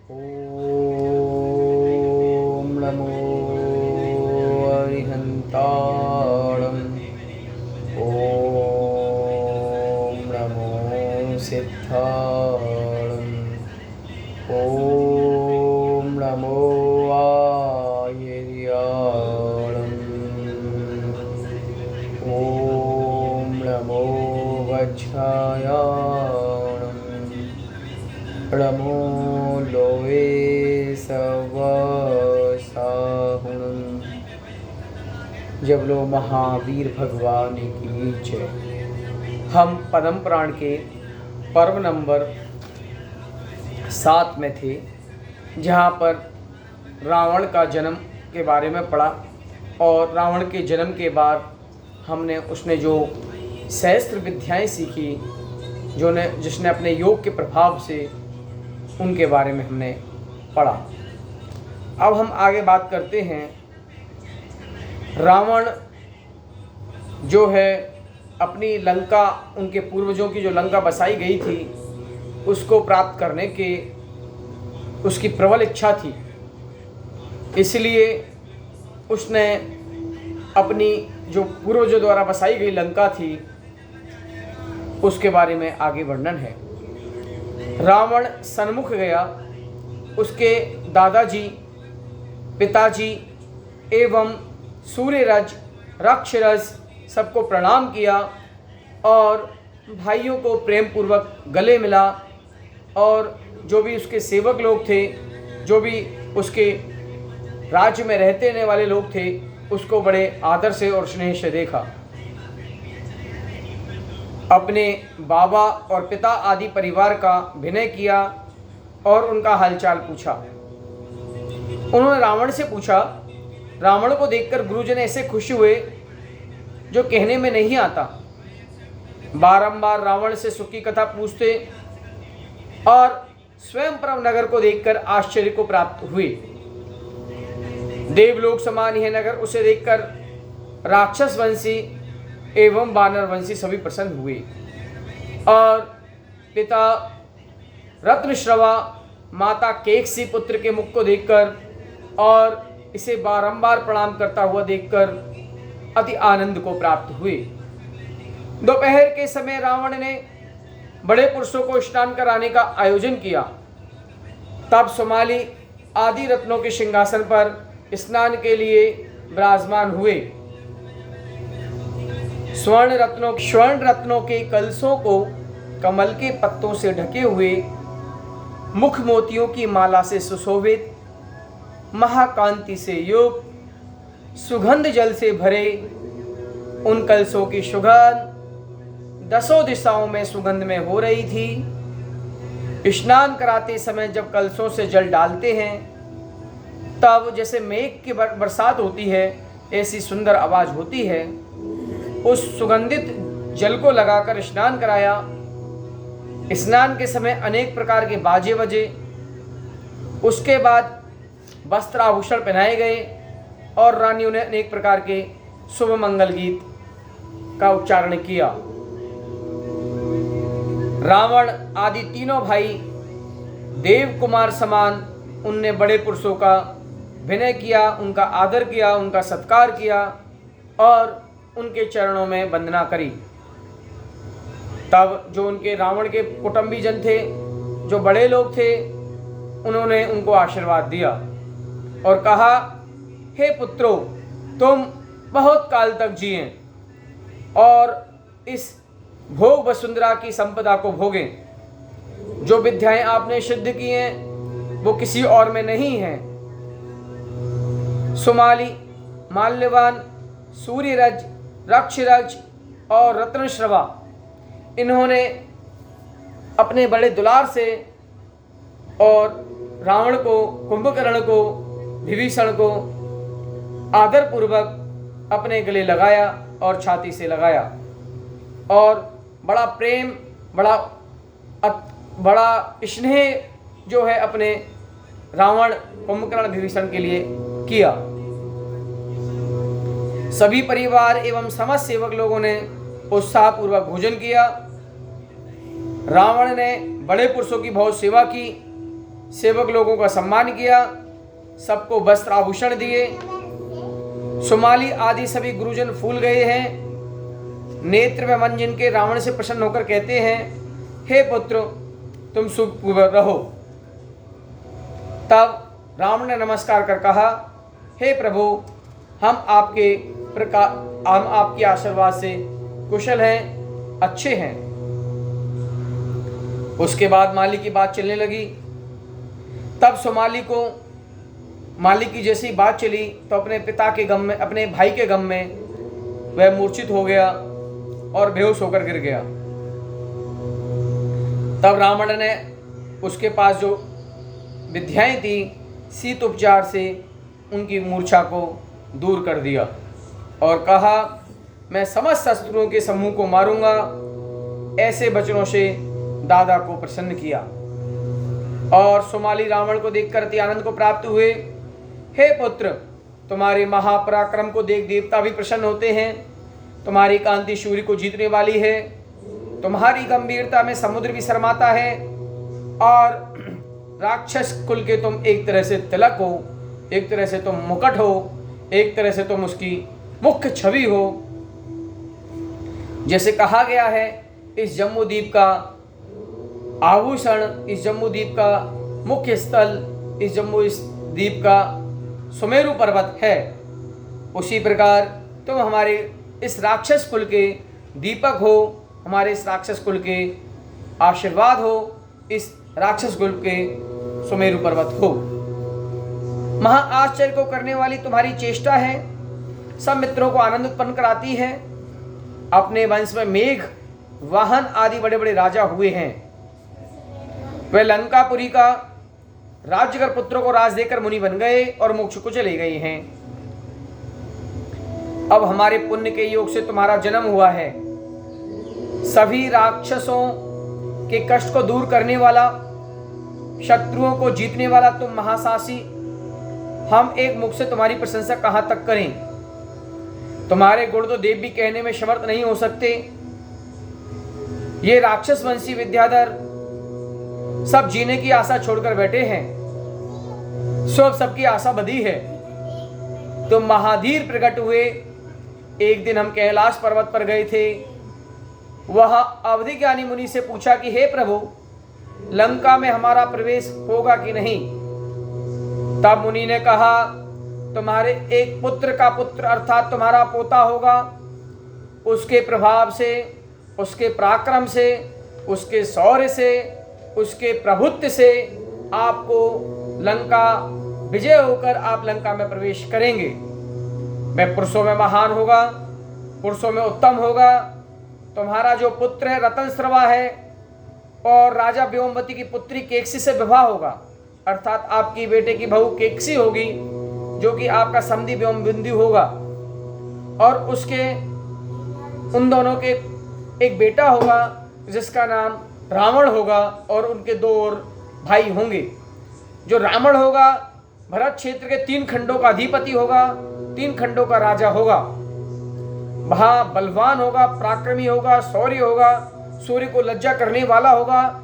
ॐ नमो अरिहन्ताणं। ॐ नमो सिद्धाणं। ॐ नमो आयर्याणं। ॐ नमो वज्रायाणं। नमो Lowe सवसाहुणं। जब लो महावीर भगवान की जय। हम पद्म पुराण के पर्व नंबर 7 में थे, जहाँ पर रावण का जन्म के बारे में पढ़ा और रावण के जन्म के बाद हमने उसने जो सहस्त्र विद्याएं सीखी, जिसने अपने योग के प्रभाव से, उनके बारे में हमने पढ़ा। अब हम आगे बात करते हैं। रावण जो है अपनी लंका, उनके पूर्वजों की जो लंका बसाई गई थी, उसको प्राप्त करने के उसकी प्रबल इच्छा थी। इसलिए उसने अपनी जो पूर्वजों द्वारा बसाई गई लंका थी, उसके बारे में आगे वर्णन है। रावण सन्मुख गया, उसके दादाजी, पिताजी एवं सूर्यरज, रक्षरज सबको प्रणाम किया और भाइयों को प्रेम पूर्वक गले मिला, और जो भी उसके सेवक लोग थे, जो भी उसके राज्य में रहने वाले लोग थे, उसको बड़े आदर से और स्नेह से देखा। अपने बाबा और पिता आदि परिवार का विनय किया और उनका हालचाल पूछा। उन्होंने रावण से पूछा। रावण को देखकर गुरुजन ऐसे खुश हुए जो कहने में नहीं आता। बारंबार रावण से सुख की कथा पूछते और स्वयं परम नगर को देखकर आश्चर्य को प्राप्त हुए। देवलोक समान यह नगर उसे देखकर राक्षस वंशी एवं वानर वंशी सभी प्रसन्न हुए, और पिता रत्नश्रवा, माता केकसी पुत्र के मुख को देखकर और इसे बारंबार प्रणाम करता हुआ देखकर अति आनंद को प्राप्त हुए। दोपहर के समय रावण ने बड़े पुरुषों को स्नान कराने का आयोजन किया। तब सुमाली आदि रत्नों के सिंहासन पर स्नान के लिए विराजमान हुए। स्वर्ण रत्नों के कलशों को कमल के पत्तों से ढके हुए, मुख मोतियों की माला से सुशोभित, महाकांति से युक्त, सुगंध जल से भरे उन कलशों की सुगंध दसों दिशाओं में सुगंध में हो रही थी। स्नान कराते समय जब कलशों से जल डालते हैं, तब जैसे मेघ की बरसात होती है, ऐसी सुंदर आवाज होती है। उस सुगंधित जल को लगाकर स्नान कराया। स्नान के समय अनेक प्रकार के बाजे बजे। उसके बाद वस्त्र आभूषण पहनाए गए और रानियों ने अनेक प्रकार के शुभ मंगल गीत का उच्चारण किया। रावण आदि तीनों भाई देव कुमार समान, उनने बड़े पुरुषों का विनय किया, उनका आदर किया, उनका सत्कार किया और उनके चरणों में वंदना करी। तब जो उनके रावण के कुटुंबी जन थे, जो बड़े लोग थे, उन्होंने उनको आशीर्वाद दिया और कहा, हे पुत्रों, तुम बहुत काल तक जिए और इस भोग वसुंधरा की संपदा को भोगें। जो विद्याएं आपने सिद्ध की हैं, वो किसी और में नहीं हैं। सुमाली, माल्यवान, सूर्यरज, रक्षरज और रत्नश्रवा, इन्होंने अपने बड़े दुलार से और रावण को, कुंभकर्ण को, विभीषण को आदर पूर्वक अपने गले लगाया और छाती से लगाया, और बड़ा प्रेम, बड़ा स्नेह जो है अपने रावण, कुंभकर्ण, विभीषण के लिए किया। सभी परिवार एवं समस्त सेवक लोगों ने उत्साहपूर्वक भोजन किया। रावण ने बड़े पुरुषों की बहुत सेवा की सेवक लोगों का सम्मान किया, सबको वस्त्र आभूषण दिए। सुमाली आदि सभी गुरुजन फूल गए हैं। नेत्र व मन जिनके रावण से प्रसन्न होकर कहते हैं, हे पुत्र तुम सुखपूर्वक रहो। तब रावण ने नमस्कार कर कहा, हे प्रभु, हम आपके आशीर्वाद से कुशल हैं, अच्छे हैं। उसके बाद माली की बात चलने लगी। तब सुमाली को माली की जैसी बात चली तो अपने पिता के गम में, अपने भाई के गम में वह मूर्छित हो गया और बेहोश होकर गिर गया। तब रावण ने उसके पास जो विद्याएं थी शीत उपचार से उनकी मूर्छा को दूर कर दिया और कहा, मैं समस्त शत्रुओं के समूह को मारूंगा। ऐसे वचनों से दादा को प्रसन्न किया और सुमाली रावण को देखकर अति आनंद को प्राप्त हुए। हे पुत्र, तुम्हारे महापराक्रम को देख देवता भी प्रसन्न होते हैं। तुम्हारी कांति सूर्य को जीतने वाली है। तुम्हारी गंभीरता में समुद्र भी शर्माता है और राक्षस कुल के तुम एक तरह से तिलक हो, एक तरह से तुम मुकुट हो, एक तरह से तुम उसकी मुख्य छवि हो। जैसे कहा गया है, इस जम्बूद्वीप का आभूषण, इस जम्बूद्वीप का मुख्य स्थल, इस जम्बूद्वीप का सुमेरु पर्वत है, उसी प्रकार तुम हमारे इस राक्षस कुल के दीपक हो, हमारे इस राक्षस कुल के आशीर्वाद हो, इस राक्षस कुल के सुमेरु पर्वत हो। महा आश्चर्य को करने वाली तुम्हारी चेष्टा है, सब मित्रों को आनंद उत्पन्न कराती है। अपने वंश में मेघ, वाहन आदि बड़े बड़े राजा हुए हैं। वे लंकापुरी का राज्य कर पुत्रों को राज देकर मुनि बन गए और मोक्ष को चले गए हैं। अब हमारे पुण्य के योग से तुम्हारा जन्म हुआ है। सभी राक्षसों के कष्ट को दूर करने वाला, शत्रुओं को जीतने वाला तुम महासासी, हम एक मुख से तुम्हारी प्रशंसा कहां तक करें। तुम्हारे गुण तो देव भी कहने में समर्थ नहीं हो सकते। ये राक्षस वंशी विद्याधर सब जीने की आशा छोड़कर बैठे हैं, सबकी आशा बधी है। तुम महाधीर प्रकट हुए। एक दिन हम कैलाश पर्वत पर गए थे। वह अवधि ज्ञानी मुनि से पूछा कि हे प्रभु, लंका में हमारा प्रवेश होगा कि नहीं। तब मुनि ने कहा, तुम्हारे एक पुत्र का पुत्र अर्थात तुम्हारा पोता होगा। उसके प्रभाव से, उसके पराक्रम से, उसके शौर्य से, उसके प्रभुत्व से आपको लंका विजय होकर आप लंका में प्रवेश करेंगे। वह पुरुषों में महान होगा, पुरुषों में उत्तम होगा। तुम्हारा जो पुत्र है रतनश्रवा है और राजा व्योमवती की पुत्री केकसी से विवाह होगा, अर्थात आपकी बेटे की बहू केकसी होगी, जो कि आपका समधी व्योमबिंदु होगा। और उसके उन दोनों के एक बेटा होगा जिसका नाम रावण होगा और उनके 2 और भाई होंगे। जो रावण होगा भरत क्षेत्र के 3 खंडों का अधिपति होगा, 3 खंडों का राजा होगा। वह बलवान होगा, पराक्रमी होगा, शौर्य होगा, सूर्य को लज्जा करने वाला होगा,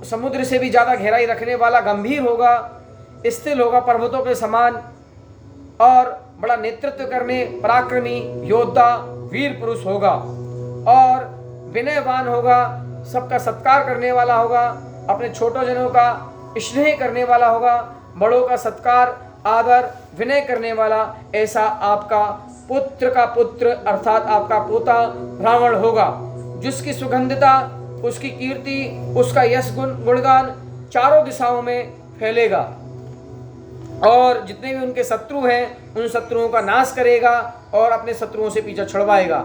समुद्र से भी ज़्यादा गहराई रखने वाला, गंभीर होगा, स्थिर होगा पर्वतों के समान और बड़ा नेतृत्व करने पराक्रमी योद्धा वीर पुरुष होगा और विनयवान होगा, सबका सत्कार करने वाला होगा, अपने छोटों जनों का स्नेह करने वाला होगा, बड़ों का सत्कार आदर विनय करने वाला। ऐसा आपका पुत्र का पुत्र अर्थात आपका पोता रावण होगा, जिसकी सुगंधता, उसकी कीर्ति, उसका यश गुणगान चारों दिशाओं में फैलेगा और जितने भी उनके शत्रु हैं उन शत्रुओं का नाश करेगा और अपने शत्रुओं से पीछा छुड़वाएगा।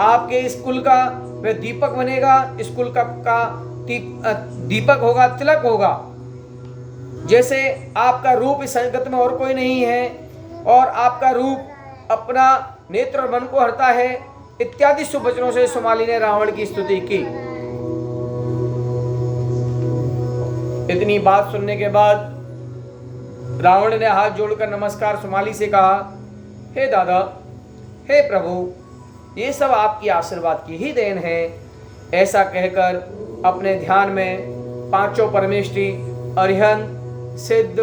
आपके इस कुल का वह दीपक बनेगा, इस कुल का दीपक होगा, तिलक होगा। जैसे आपका रूप इस जगत में और कोई नहीं है और आपका रूप अपना नेत्र और मन को हरता है, इत्यादि शुभ वचनों से सुमाली ने रावण की स्तुति की। इतनी बात सुनने के बाद रावण ने हाथ जोड़कर नमस्कार सुमाली से कहा, हे दादा, हे प्रभु, ये सब आपकी आशीर्वाद की ही देन है। ऐसा कहकर अपने ध्यान में 5 परमेष्ठी अरिहंत, सिद्ध,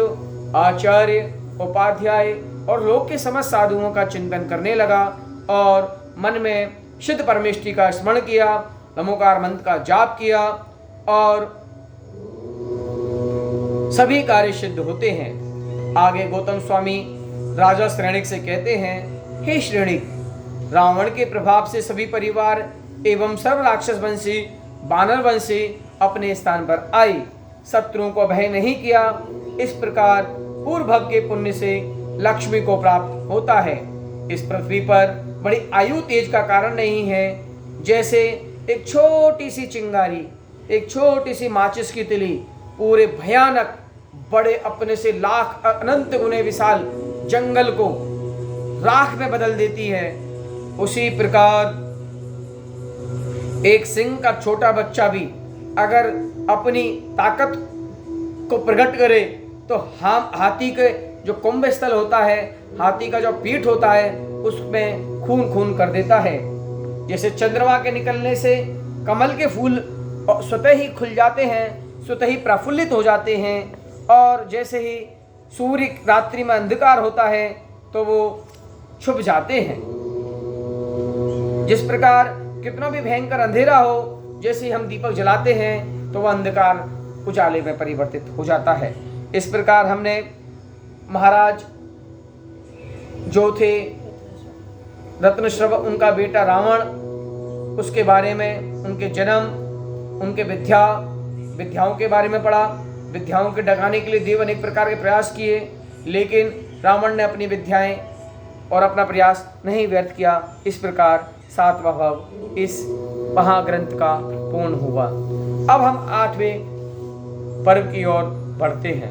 आचार्य, उपाध्याय और लोक के समस्त साधुओं का चिंतन करने लगा और मन में सिद्ध परमेष्टि का स्मरण किया, नमोकार मंत्र का जाप किया और सभी कार्य सिद्ध होते हैं। आगे गौतम स्वामी राजा श्रेणिक से कहते हैं, हे श्रेणिक, रावण के प्रभाव से सभी परिवार एवं सर्व राक्षस वंशी वानर वंशी अपने स्थान पर आए, शत्रुओं को भय नहीं किया। इस प्रकार पूर्व भव के पुण्य से लक्ष्मी को प्राप्त होता है। इस पृथ्वी पर बड़ी आयु तेज का कारण नहीं है। जैसे एक छोटी सी चिंगारी, एक छोटी सी माचिस की तिली पूरे भयानक बड़े अपने से लाख अनंत गुने विशाल जंगल को राख में बदल देती है, उसी प्रकार एक सिंह का छोटा बच्चा भी अगर अपनी ताकत को प्रकट करे तो हम हाथी के जो कुंभ स्थल होता है, हाथी का जो पीठ होता है, उसमें खून खून कर देता है। जैसे चंद्रमा के निकलने से कमल के फूल स्वतः ही खुल जाते हैं, स्वतः ही प्रफुल्लित हो जाते हैं, और जैसे ही सूर्य रात्रि में अंधकार होता है तो वो छुप जाते हैं। जिस प्रकार कितना भी भयंकर अंधेरा हो, जैसे ही हम दीपक जलाते हैं तो वह अंधकार उजाले में परिवर्तित हो जाता है। इस प्रकार हमने महाराज जो थे रत्नश्रव, उनका बेटा रावण, उसके बारे में, उनके जन्म, उनके विद्याओं के बारे में पढ़ा। विद्याओं के डगाने के लिए देव अनेक प्रकार के प्रयास किए, लेकिन रावण ने अपनी विद्याएं और अपना प्रयास नहीं व्यर्थ किया। इस प्रकार 7वां भव इस महाग्रंथ का पूर्ण हुआ। अब हम 8वें पर्व की ओर बढ़ते हैं।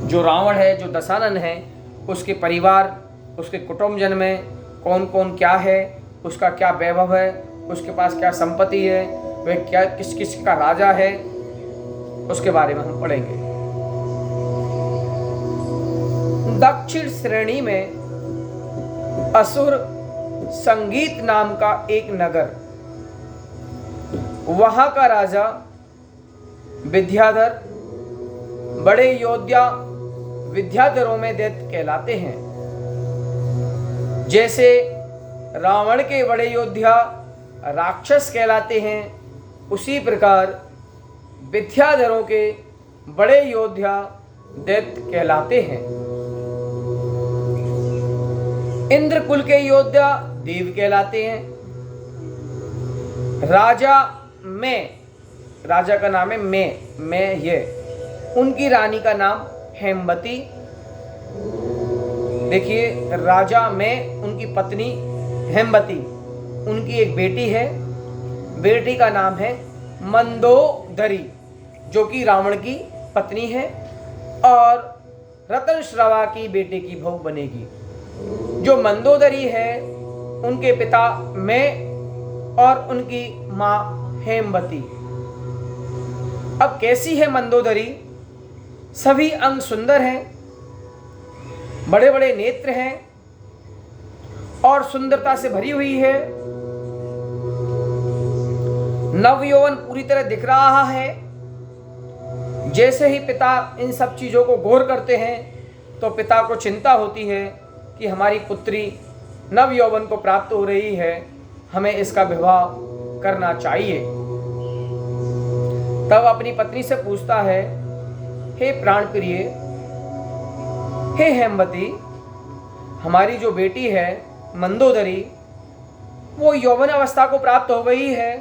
जो रावण है, जो दशानन है, उसके परिवार, उसके कुटुंबजन में कौन कौन क्या है, उसका क्या वैभव है, उसके पास क्या संपत्ति है, वह क्या किस किस का राजा है, उसके बारे में हम पढ़ेंगे। दक्षिण श्रेणी में असुर संगीत नाम का एक नगर, वहां का राजा विद्याधर, बड़े योद्धा विद्याधरों में दैत्य कहलाते हैं। जैसे रावण के बड़े योद्धा राक्षस कहलाते हैं, उसी प्रकार विद्याधरों के बड़े योद्धा दैत्य कहलाते हैं। इंद्र कुल के योद्धा देव कहलाते हैं। राजा का नाम है मैं ये, उनकी रानी का नाम हेमवती। देखिए, राजा में उनकी पत्नी हेमवती, उनकी एक बेटी है, बेटी का नाम है मंदोदरी, जो कि रावण की पत्नी है और रत्नश्रवा की बेटे की बहू बनेगी। जो मंदोदरी है, उनके पिता में और उनकी माँ हेमवती। अब कैसी है मंदोदरी? सभी अंग सुंदर हैं, बड़े बड़े नेत्र हैं और सुंदरता से भरी हुई है। नवयौवन पूरी तरह दिख रहा है। जैसे ही पिता इन सब चीजों को गौर करते हैं तो पिता को चिंता होती है कि हमारी पुत्री नवयौवन को प्राप्त हो रही है, हमें इसका विवाह करना चाहिए। तब अपनी पत्नी से पूछता है, हे प्राण प्रिय, हे हेमवती, हमारी जो बेटी है मंदोदरी, वो यौवन अवस्था को प्राप्त हो गई है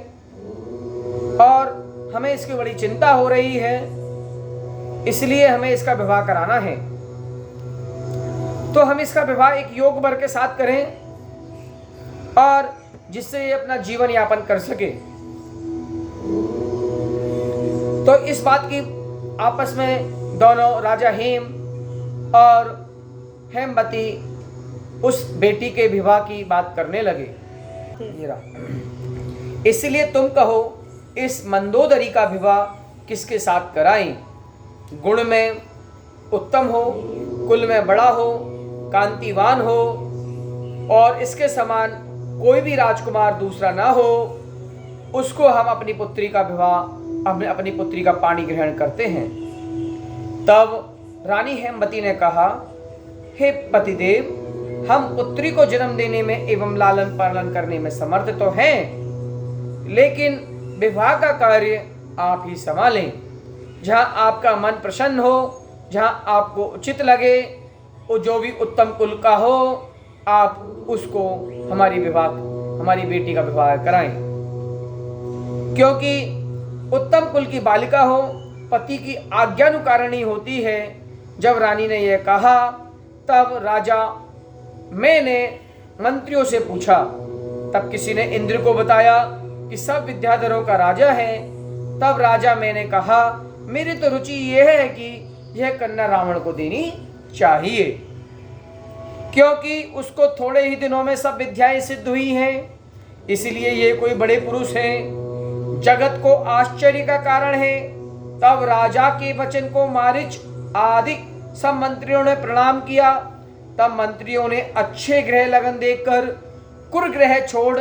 और हमें इसकी बड़ी चिंता हो रही है, इसलिए हमें इसका विवाह कराना है। तो हम इसका विवाह एक योग वर के साथ करें और जिससे ये अपना जीवन यापन कर सके। तो इस बात की आपस में दोनों राजा हेम और हेमवती उस बेटी के विवाह की बात करने लगे। इसलिए तुम कहो, इस मंदोदरी का विवाह किसके साथ कराएं? गुण में उत्तम हो, कुल में बड़ा हो, कांतिवान हो और इसके समान कोई भी राजकुमार दूसरा ना हो, उसको हम अपनी पुत्री का विवाह अपनी पुत्री का पाणी ग्रहण करते हैं। तब रानी हेमवती ने कहा, हे पतिदेव, हम पुत्री को जन्म देने में एवं लालन पालन करने में समर्थ तो हैं, लेकिन विवाह का कार्य आप ही संभालें। जहाँ आपका मन प्रसन्न हो, जहाँ आपको उचित लगे, वो जो भी उत्तम कुल का हो, आप उसको हमारी बेटी का विवाह कराएं। क्योंकि उत्तम कुल की बालिका हो, पति की आज्ञानुकारिणी होती है। जब रानी ने यह कहा, तब राजा मैंने मंत्रियों से पूछा। तब किसी ने इंद्र को बताया कि सब विद्याधरों का राजा है। तब राजा मैंने कहा, मेरी तो रुचि यह है कि यह कन्या रावण को देनी चाहिए, क्योंकि उसको थोड़े ही दिनों में सब विद्याएं सिद्ध हुई हैं। इसलिए ये कोई बड़े पुरुष हैं, जगत को आश्चर्य का कारण है। तब राजा के वचन को मारीच आदि सब मंत्रियों ने प्रणाम किया। तब मंत्रियों ने अच्छे गृह लगन देखकर कुरगृह छोड़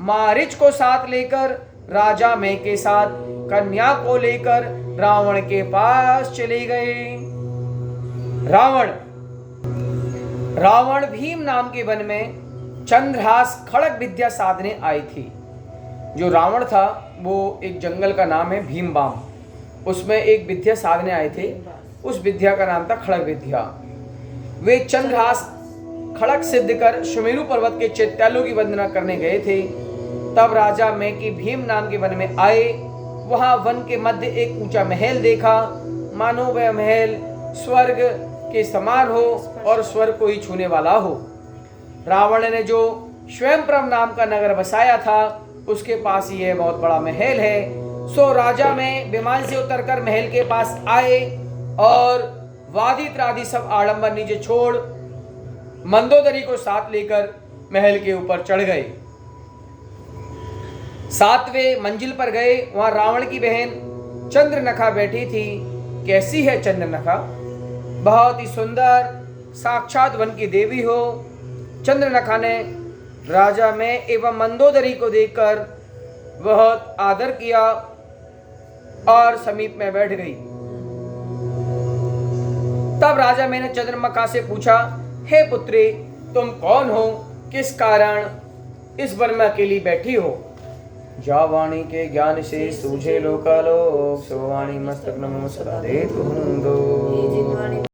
मारीच को साथ लेकर राजा मैं के साथ कन्या को लेकर रावण के पास चले गए। रावण भीम नाम के वन में चंद्रहास खड़ग विद्या साधने आई थी। जो रावण था वो एक जंगल का नाम है भीमबाम, उसमें एक विद्या साधने आए थे। उस विद्या का नाम था खड़ग विद्या। वे चंद्रहास खड़ग सिद्ध कर सुमेरु पर्वत के चैत्यालों की वंदना करने गए थे। तब राजा मैं की भीम नाम के वन में आए। वहां वन के मध्य एक ऊंचा महल देखा, मानो वह महल स्वर्ग के समान हो और स्वर्ग को ही छूने वाला हो। रावण ने जो स्वयंप्रभ नाम का नगर बसाया था, उसके पास ही यह बहुत बड़ा महल है। सो राजा में विमान से उतरकर महल के पास आए और वादी त्रादि सब आडंबर नीचे छोड़ मंदोदरी को साथ लेकर महल के ऊपर चढ़ गए। 7वें मंजिल पर गए। वहां रावण की बहन चंद्रनखा बैठी थी। कैसी है चंद्रनखा? बहुत ही सुंदर, साक्षात वन की देवी हो। चंद्रनखा ने राजा में एवं मंदोदरी को देखकर बहुत आदर किया और समीप में बैठ गई। तब राजा मैंने चंद्रनखा से पूछा, हे पुत्री, तुम कौन हो? किस कारण इस वन में अकेली बैठी हो? जा वाणी के ज्ञान से सूझे लोकालोक, सो वाणी मस्तक नमो सदा दे तुम दो।